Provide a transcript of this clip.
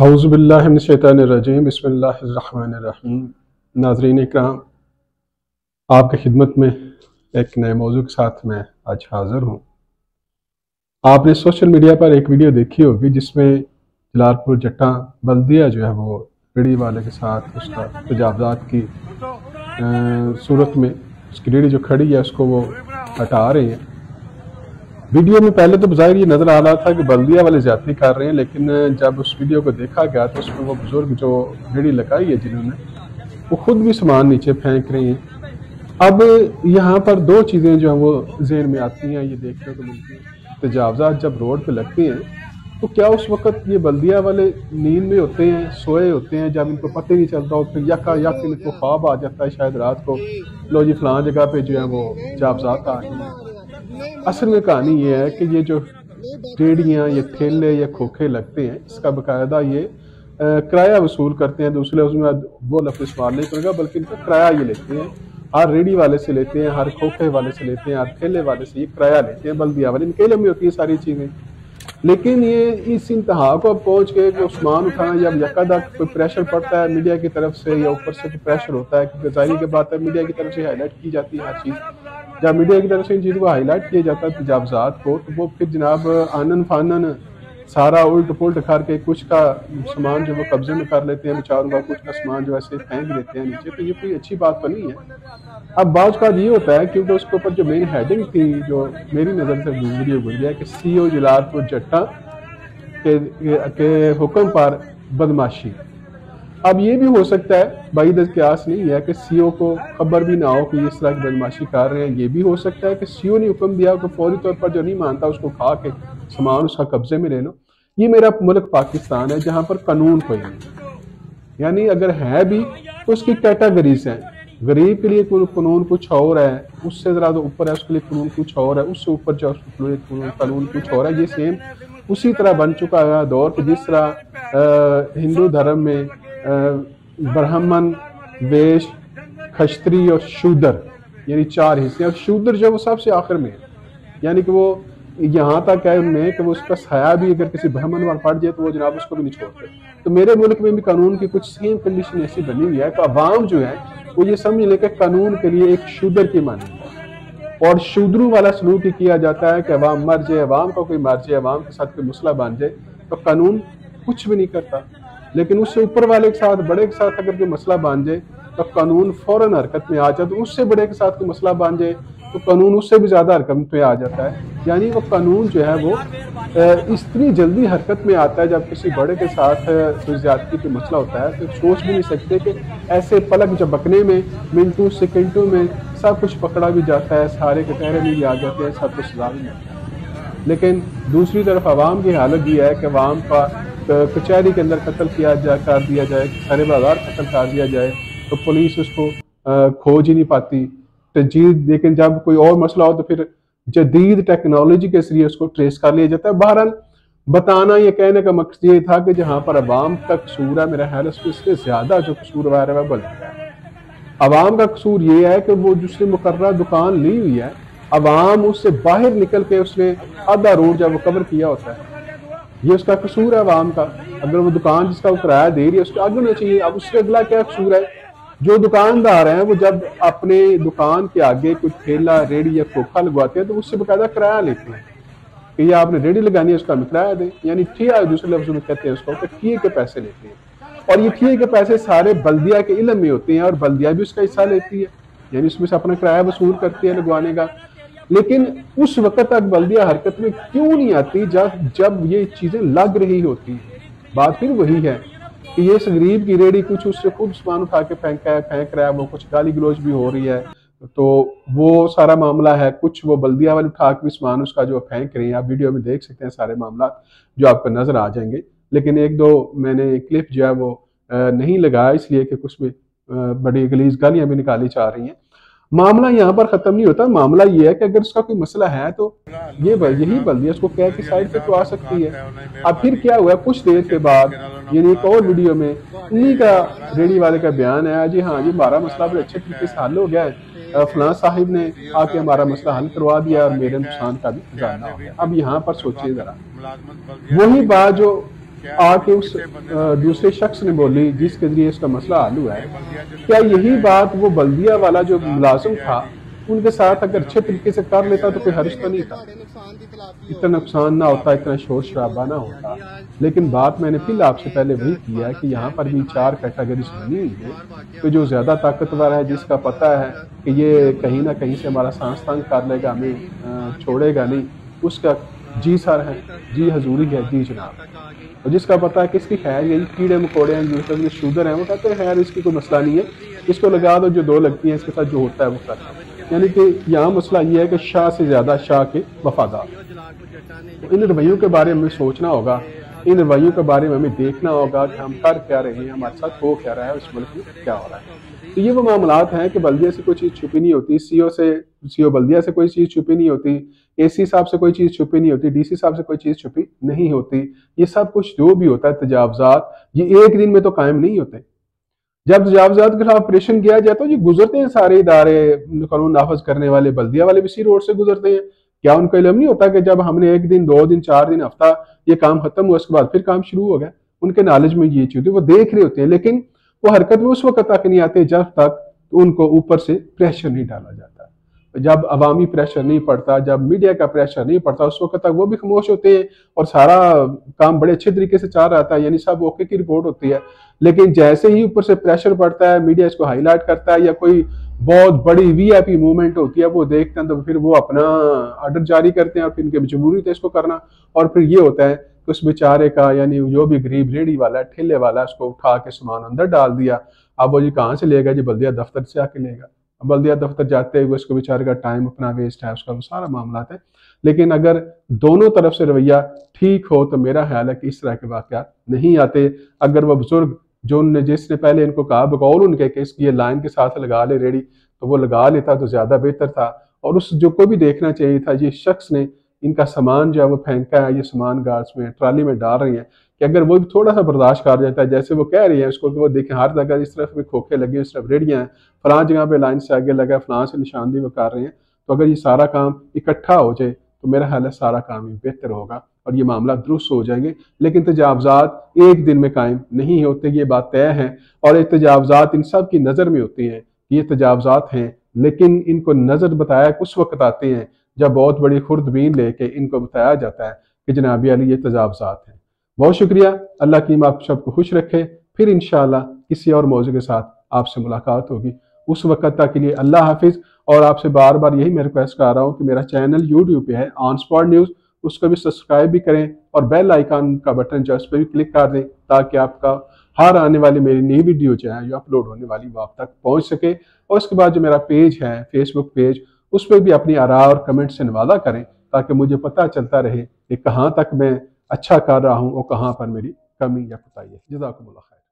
اعوذ باللہ من الشیطان الرجیم بسم اللہ الرحمن الرحیم۔ ناظرین اکرام، آپ کی خدمت میں ایک نئے موضوع کے ساتھ میں آج حاضر ہوں۔ آپ نے سوشل میڈیا پر ایک ویڈیو دیکھی ہوگی جس میں جلال پور جٹاں بلدیہ جو ہے وہ ریڑھی والے کے ساتھ اس کا تجاوزات کی صورت میں اس کی ریڑھی جو کھڑی ہے اس کو وہ ہٹا رہے ہیں۔ ویڈیو میں پہلے تو بظاہر یہ نظر آ رہا تھا کہ بلدیہ والے زیادتی کر رہے ہیں، لیکن جب اس ویڈیو کو دیکھا گیا تو اس میں وہ بزرگ جو ریڑھی لگائی ہے جنہوں نے، وہ خود بھی سامان نیچے پھینک رہے ہیں۔ اب یہاں پر دو چیزیں جو ہیں وہ ذہن میں آتی ہیں، یہ دیکھنے کو ملتی ہیں۔ تجاوزات جب روڈ پہ لگتے ہیں تو کیا اس وقت یہ بلدیہ والے نیند میں ہوتے ہیں، سوئے ہوتے ہیں، جب ان کو پتہ نہیں چلتا ہو، پھر یک ان کو خواب آ جاتا ہے شاید رات کو، لو جی فلاں جگہ پہ جو ہے وہ تجاوزات آ گئے ہیں۔ اصل میں کہانی یہ ہے کہ یہ جو ریڑیاں یا ٹھیلے یا کھوکھے لگتے ہیں، اس کا باقاعدہ یہ کرایہ وصول کرتے ہیں۔ دوسرے اس میں وہ لفظ استعمال نہیں کرے گا، بلکہ ان کا کرایہ یہ لیتے ہیں، ہر ریڑھی والے سے لیتے ہیں، ہر کھوکھے والے سے لیتے ہیں، ہر ٹھیلے والے سے یہ کرایہ لیتے ہیں بلدیہ والے۔ ان کے علم میں ہوتی ہیں ساری چیزیں، لیکن یہ اس انتہا کو اب پہنچ کے کہ عثمان اٹھانا جب یکادک کوئی پریشر پڑتا ہے میڈیا کی طرف سے یا اوپر سے پریشر ہوتا ہے، کیونکہ ظاہری کی بات ہے میڈیا کی طرف سے ہائی لائٹ کی جاتی ہے ہر چیز۔ جب میڈیا کی طرف سے ان چیزوں کو ہائی لائٹ کیا جاتا ہے تجاوزات کو، تو وہ پھر جناب آنن فانن سارا الٹ پلٹ کر کے کچھ کا سامان جو وہ قبضے میں کر لیتے ہیں بیچاروں کا، کچھ کا سامان جو ایسے پھینک دیتے ہیں نیچے، تو یہ کوئی اچھی بات تو نہیں ہے۔ اب بعض کا یہ ہوتا ہے کیونکہ اس کے اوپر جو مین ہیڈنگ تھی جو میری نظر سے ویڈیو گزری ہے کہ سی او جلال پور جٹاں کے حکم پر بدماشی۔ اب یہ بھی ہو سکتا ہے، بعید از قیاس نہیں ہے کہ سی او کو خبر بھی نہ ہو کہ اس طرح کی بدماشی کر رہے ہیں۔ یہ بھی ہو سکتا ہے کہ سی او نے حکم دیا کہ فوری طور پر جو نہیں مانتا اس کو کھا کے سامان اس کا قبضے میں لے لو۔ یہ میرا ملک پاکستان ہے جہاں پر قانون کوئی نہیں، یعنی اگر ہے بھی تو اس کی کیٹیگریز ہیں۔ غریب کے لیے قانون کچھ اور ہے، اس سے ذرا اوپر ہے اس کے لیے قانون کچھ اور ہے، اس سے اوپر جو قانون کچھ اور ہے۔ یہ سیم اسی طرح بن چکا ہے دور کہ جس طرح ہندو دھرم میں برہمن، ویش، کھشتری اور شودر یعنی چار حصے، اور شودر جو ہے وہ سب سے آخر میں ہے، یعنی کہ وہ یہاں تک ہے ان میں کہ وہ اس کا سایہ بھی اگر کسی برہمن پر پڑ جائے تو وہ جناب اس کو بھی نہیں چھوڑتے۔ تو میرے ملک میں بھی قانون کی کچھ سیم کنڈیشن ایسی بنی ہوئی ہے کہ عوام جو ہے وہ یہ سمجھ لے کہ قانون کے لیے ایک شودر کی مانی ہے، اور شودروں والا سلوک ہی کیا جاتا ہے کہ عوام مر جائے، عوام کا کوئی مر جائے، عوام کے ساتھ کوئی مسئلہ بن جائے تو قانون کچھ بھی نہیں کرتا۔ لیکن اس سے اوپر والے کے ساتھ، بڑے کے ساتھ اگر کوئی مسئلہ بن جائے تو قانون فوراً حرکت میں آ جاتا ہے۔ اس سے بڑے کے ساتھ کوئی مسئلہ بن جائے تو قانون اس سے بھی زیادہ حرکت میں آ جاتا ہے۔ یعنی وہ قانون جو ہے وہ اتنی جلدی حرکت میں آتا ہے جب کسی بڑے کے ساتھ کوئی زیادتی کا مسئلہ ہوتا ہے تو سوچ بھی نہیں سکتے کہ ایسے پلک جھپکنے میں منٹوں سیکنڈوں میں سب کچھ پکڑا بھی جاتا ہے، سارے کٹہرے میں بھی آ جاتے ہیں، سب کچھ سزا بھی ملتا ہے۔ لیکن دوسری طرف عوام کی حالت یہ ہے کہ عوام کا کچہری کے اندر قتل کر دیا جائے، سارے بازار قتل کر دیا جائے تو پولیس اس کو کھوج ہی نہیں پاتی تجدید، لیکن جب کوئی اور مسئلہ ہو تو پھر جدید ٹیکنالوجی کے ذریعے اس کو ٹریس کر لیا جاتا ہے۔ بہرحال بتانا یہ کہنے کا مقصد یہ تھا کہ جہاں پر عوام کا قصور ہے، میرا خیال ہے اس سے زیادہ جو قصوروار ہے وہ بلدیہ ہے۔ عوام کا قصور یہ ہے کہ وہ جس نے مقررہ دکان لی ہوئی ہے، عوام اس سے باہر نکل کے اس نے آدھا روڈ جب وہ کور کیا ہوتا ہے، یہ اس کا قصور ہے عوام کا۔ اگر وہ دکان جس کا وہ کرایہ دے رہی ہے اس کو آگے ہونا چاہیے۔ اب اس سے اگلا کیا قصور ہے؟ جو دکاندار ہیں وہ جب اپنے دکان کے آگے کوئی ٹھیلا، ریڑھی یا کھوکھا لگواتے ہیں تو اس سے باقاعدہ کرایہ لیتے ہیں کہ یہ آپ نے ریڑھی لگانی ہے اس کا ہمیں کرایہ دیں، یعنی ٹھیہ دوسرے لفظوں میں کہتے ہیں اس کو، کہ ٹھیے کے پیسے لیتے ہیں۔ اور یہ ٹھیے کے پیسے سارے بلدیہ کے علم میں ہوتے ہیں اور بلدیہ بھی اس کا حصہ لیتی ہے، یعنی اس میں سے اپنا کرایہ وصول کرتی ہے لگوانے کا۔ لیکن اس وقت تک بلدیہ حرکت میں کیوں نہیں آتی جب یہ چیزیں لگ رہی ہوتی ہیں؟ بات پھر وہی ہے کہ یہ اس غریب کی ریڑھی کچھ اس سے خود سامان اٹھا کے پھینک رہا ہے، وہ کچھ گالی گلوچ بھی ہو رہی ہے، تو وہ سارا معاملہ ہے۔ کچھ وہ بلدیہ والے اٹھا کے بھی سامان اس کا جو پھینک رہے ہیں، آپ ویڈیو میں دیکھ سکتے ہیں سارے معاملات جو آپ کو نظر آ جائیں گے۔ لیکن ایک دو میں نے کلپ جو ہے وہ نہیں لگایا اس لیے کہ کچھ میں بڑی غلیظ گالیاں بھی نکالی جا رہی ہیں۔ معاملہ یہاں پر ختم نہیں ہوتا، معاملہ یہ ہے کہ اگر اس کا کوئی مسئلہ ہے تو یہی بلدیہ اس کو کہہ کے سائڈ پہ تو آ سکتی ہے۔ اب پھر کیا ہوا کچھ دیر کے بعد، یعنی ایک اور ویڈیو میں انہی کا ریڑھی والے کا بیان ہے، جی ہاں جی ہمارا مسئلہ بڑے اچھے طریقے سے حل ہو گیا ہے، فلاں صاحب نے آ کے ہمارا مسئلہ حل کروا دیا اور میرے نقصان کا بھی خزانہ ہو گیا۔ اب یہاں پر سوچئے ذرا، وہی بات جو آ کے اس دوسرے شخص نے بولی جس کے ذریعے اس کا مسئلہ حل ہوا ہے، کیا یہی بات وہ بلدیہ والا جو ملازم تھا ان کے ساتھ اگر اچھے طریقے سے کر لیتا تو کوئی حرج تو نہیں تھا، اتنا نقصان نہ ہوتا، اتنا شور شرابہ نہ ہوتا؟ لیکن بات میں نے پھر آپ سے پہلے وہی کیا ہے کہ یہاں پر بھی 4 کیٹیگریز بنی ہوئی ہے کہ جو زیادہ طاقتور ہے، جس کا پتہ ہے کہ یہ کہیں نہ کہیں سے ہمارا سانس تنگ کر لے گا، ہمیں چھوڑے گا نہیں، اس کا جی سر ہے، جی حضوری ہے، جی جناب۔ اور جس کا پتہ ہے کہ اس کی خیر یہی کیڑے مکوڑے ہیں، جو شوگر ہیں، وہ کہتے ہیں خیر اس کی کوئی مسئلہ نہیں ہے، اس کو لگا دو، جو 2 لگتی ہیں اس کے ساتھ جو ہوتا ہے وہ کرتا ہے۔ یعنی کہ یہاں مسئلہ یہ ہے کہ شاہ سے زیادہ شاہ کے وفادار۔ ان رویوں کے بارے میں ہمیں سوچنا ہوگا، ان رویوں کے بارے میں ہمیں دیکھنا ہوگا کہ ہم کر کیا رہے ہیں، ہمارے ساتھ ہو کیا رہا ہے، اس ملک میں کیا ہو رہا ہے۔ تو یہ وہ معاملات ہیں کہ بلدیہ سے کوئی چیز چھپی نہیں ہوتی، سی او بلدیہ سے کوئی چیز چھپی نہیں ہوتی، اے سی صاحب سے کوئی چیز چھپی نہیں ہوتی، ڈی سی صاحب سے کوئی چیز چھپی نہیں ہوتی۔ یہ سب کچھ جو بھی ہوتا ہے تجاوزات، یہ ایک دن میں تو قائم نہیں ہوتے۔ جب تجاوزات کے خلاف آپریشن کیا جائے تو یہ گزرتے ہیں سارے ادارے، قانون نافذ کرنے والے، بلدیہ والے بھی اسی روڈ سے گزرتے ہیں۔ کیا ان کو علم نہیں ہوتا کہ جب ہم نے 1 دن 2 دن 4 دن ہفتہ یہ کام ختم ہوا، اس کے بعد پھر کام شروع ہو گیا؟ ان کے نالج میں یہ چیز ہوتی ہے، وہ دیکھ رہے ہوتے ہیں، لیکن وہ حرکت میں اس وقت تک نہیں آتے جب تک ان کو اوپر سے پریشر نہیں ڈالا جاتا۔ جب عوامی پریشر نہیں پڑتا، جب میڈیا کا پریشر نہیں پڑتا، اس وقت تک وہ بھی خاموش ہوتے ہیں اور سارا کام بڑے اچھے طریقے سے چل رہا ہے، یعنی سب اوکے کی رپورٹ ہوتی ہے۔ لیکن جیسے ہی اوپر سے پریشر پڑتا ہے، میڈیا اس کو ہائی لائٹ کرتا ہے، یا کوئی بہت بڑی وی آئی پی موومنٹ ہوتی ہے وہ دیکھتے ہیں، تو پھر وہ اپنا آرڈر جاری کرتے ہیں اور پھر ان کی مجبوری ہوتی ہے اس کو کرنا۔ اور پھر یہ ہوتا ہے کہ اس بیچارے کا، یعنی جو بھی غریب ریڑھی والا ہے، ٹھیلے والا ہے، اس کو اٹھا کے سامان اندر ڈال دیا۔ اب وہ جی کہاں سے لے گا؟ جی بلدیہ دفتر سے آ کے لے گا۔ بلدیہ دفتر جاتے ہوئے اس کو بیچارے کا ٹائم اپنا ویسٹ ہے، اس کا وہ سارا معاملات ہے۔ لیکن اگر دونوں طرف سے رویہ ٹھیک ہو تو میرا خیال ہے کہ اس طرح کے واقعات نہیں آتے۔ اگر وہ بزرگ جس نے پہلے ان کو کہا بقول ان کے کہ اس کی یہ لائن کے ساتھ لگا لے ریڑی، تو وہ لگا لیتا تو زیادہ بہتر تھا۔ اور اس جو کو بھی دیکھنا چاہیے تھا، یہ شخص نے ان کا سامان جو ہے وہ پھینکا ہے، یہ سامان گارڈز میں ٹرالی میں ڈال رہی ہیں، کہ اگر وہ تھوڑا سا برداشت کر جاتا ہے، جیسے وہ کہہ رہی ہیں اس کو کہ وہ دیکھیں ہر جگہ اس طرف میں کھوکھے لگے، اس طرف ریڑیاں ہیں، فلاں جگہ پہ لائن سے آگے لگا ہے، فلاں سے نشاندہی وہ کر رہے ہیں، تو اگر یہ سارا کام اکٹھا ہو جائے تو میرا خیال ہے سارا کام ہی بہتر ہوگا اور یہ معاملہ درست ہو جائیں گے۔ لیکن تجاوزات ایک دن میں قائم نہیں ہوتے، یہ بات طے ہے۔ اور یہ تجاوزات ان سب کی نظر میں ہوتی ہیں، یہ تجاوزات ہیں، لیکن ان کو نظر بتایا اس وقت آتے ہیں جب بہت بڑی خوردبین لے کے ان کو بتایا جاتا ہے کہ جناب علی یہ تجاوزات ہیں۔ بہت شکریہ، اللہ کی آپ سب کو خوش رکھے۔ پھر انشاءاللہ کسی اور موضوع کے ساتھ آپ سے ملاقات ہوگی۔ اس وقت تک کے لیے اللہ حافظ۔ اور آپ سے بار بار یہی میں ریکویسٹ کر رہا ہوں کہ میرا چینل یوٹیوب پہ ہے آن سپاٹ نیوز، اس کو بھی سبسکرائب بھی کریں اور بیل آئیکن کا بٹن جو ہے اس پہ بھی کلک کر دیں، تاکہ آپ کا ہر آنے والی میری نئی ویڈیو جو ہے جو اپلوڈ ہونے والی وہ آپ تک پہنچ سکے۔ اور اس کے بعد جو میرا پیج ہے فیس بک پیج، اس پہ بھی اپنی آراء اور کمنٹ سے نوازا کریں، تاکہ مجھے پتہ چلتا رہے کہ کہاں تک میں اچھا کر رہا ہوں اور کہاں پر میری کمی یا کوتاہی ہے۔ جزاکم اللہ خیر۔